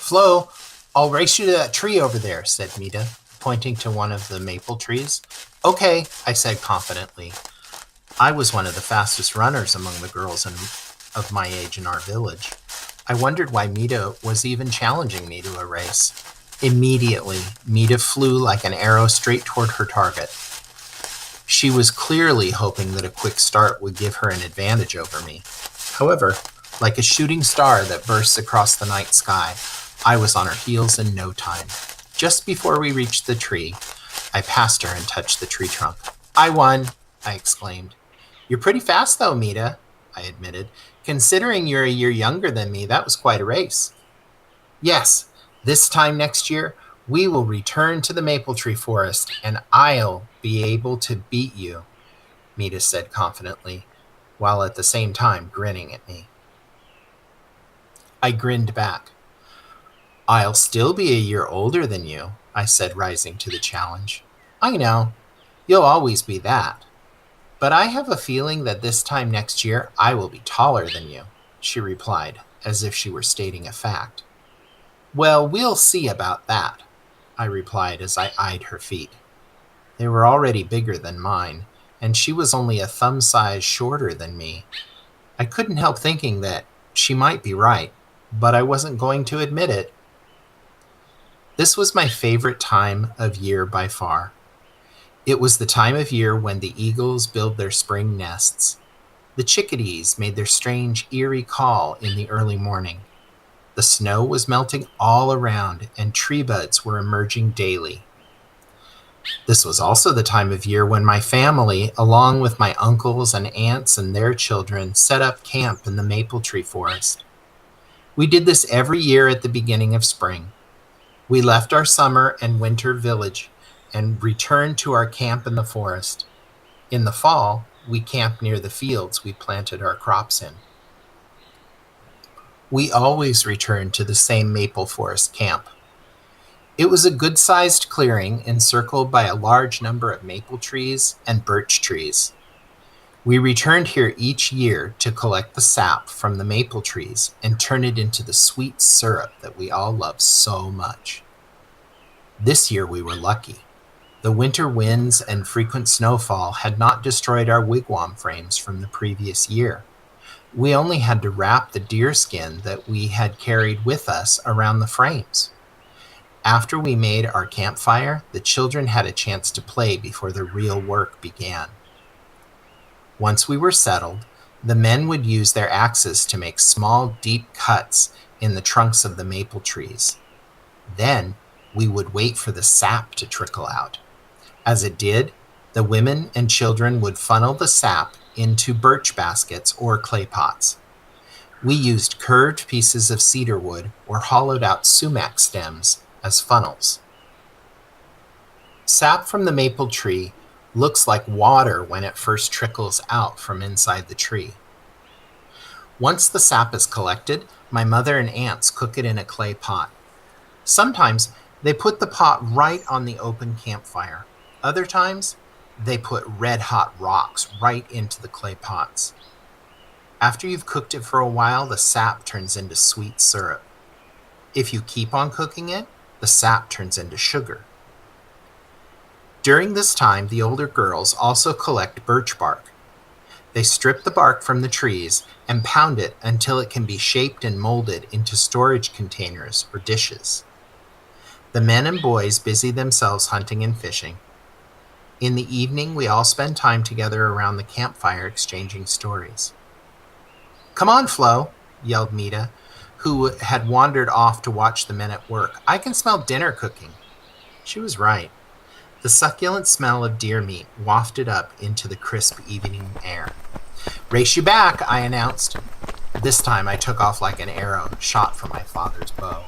Flo, I'll race you to that tree over there, said Meda, pointing to one of the maple trees. Okay, I said confidently. I was one of the fastest runners among the girls of my age in our village. I wondered why Meda was even challenging me to a race. Immediately, Meda flew like an arrow straight toward her target. She was clearly hoping that a quick start would give her an advantage over me. However, like a shooting star that bursts across the night sky, I was on her heels in no time. Just before we reached the tree, I passed her and touched the tree trunk. I won, I exclaimed. You're pretty fast though, Meda, I admitted. Considering you're a year younger than me, that was quite a race. Yes, this time next year, we will return to the maple tree forest, and I'll be able to beat you, Meda said confidently, while at the same time grinning at me. I grinned back. I'll still be a year older than you, I said, rising to the challenge. I know. You'll always be that. But I have a feeling that this time next year I will be taller than you, she replied, as if she were stating a fact. Well, we'll see about that, I replied as I eyed her feet. They were already bigger than mine, and she was only a thumb size shorter than me. I couldn't help thinking that she might be right, but I wasn't going to admit it. This was my favorite time of year by far. It was the time of year when the eagles build their spring nests. The chickadees made their strange, eerie call in the early morning. The snow was melting all around, and tree buds were emerging daily. This was also the time of year when my family, along with my uncles and aunts and their children, set up camp in the maple tree forest. We did this every year at the beginning of spring. We left our summer and winter village and returned to our camp in the forest. In the fall, we camped near the fields we planted our crops in. We always returned to the same maple forest camp. It was a good-sized clearing encircled by a large number of maple trees and birch trees. We returned here each year to collect the sap from the maple trees and turn it into the sweet syrup that we all love so much. This year we were lucky. The winter winds and frequent snowfall had not destroyed our wigwam frames from the previous year. We only had to wrap the deer skin that we had carried with us around the frames. After we made our campfire, the children had a chance to play before the real work began. Once we were settled, the men would use their axes to make small, deep cuts in the trunks of the maple trees. Then we would wait for the sap to trickle out. As it did, the women and children would funnel the sap into birch baskets or clay pots. We used curved pieces of cedar wood or hollowed out sumac stems as funnels. Sap from the maple tree looks like water when it first trickles out from inside the tree. Once the sap is collected, my mother and aunts cook it in a clay pot. Sometimes they put the pot right on the open campfire. Other times, they put red-hot rocks right into the clay pots. After you've cooked it for a while, the sap turns into sweet syrup. If you keep on cooking it, the sap turns into sugar. During this time, the older girls also collect birch bark. They strip the bark from the trees and pound it until it can be shaped and molded into storage containers or dishes. The men and boys busy themselves hunting and fishing. In the evening, we all spend time together around the campfire exchanging stories. Come on, Flo, yelled Meda, who had wandered off to watch the men at work. I can smell dinner cooking. She was right. The succulent smell of deer meat wafted up into the crisp evening air. Race you back, I announced. This time I took off like an arrow shot from my father's bow.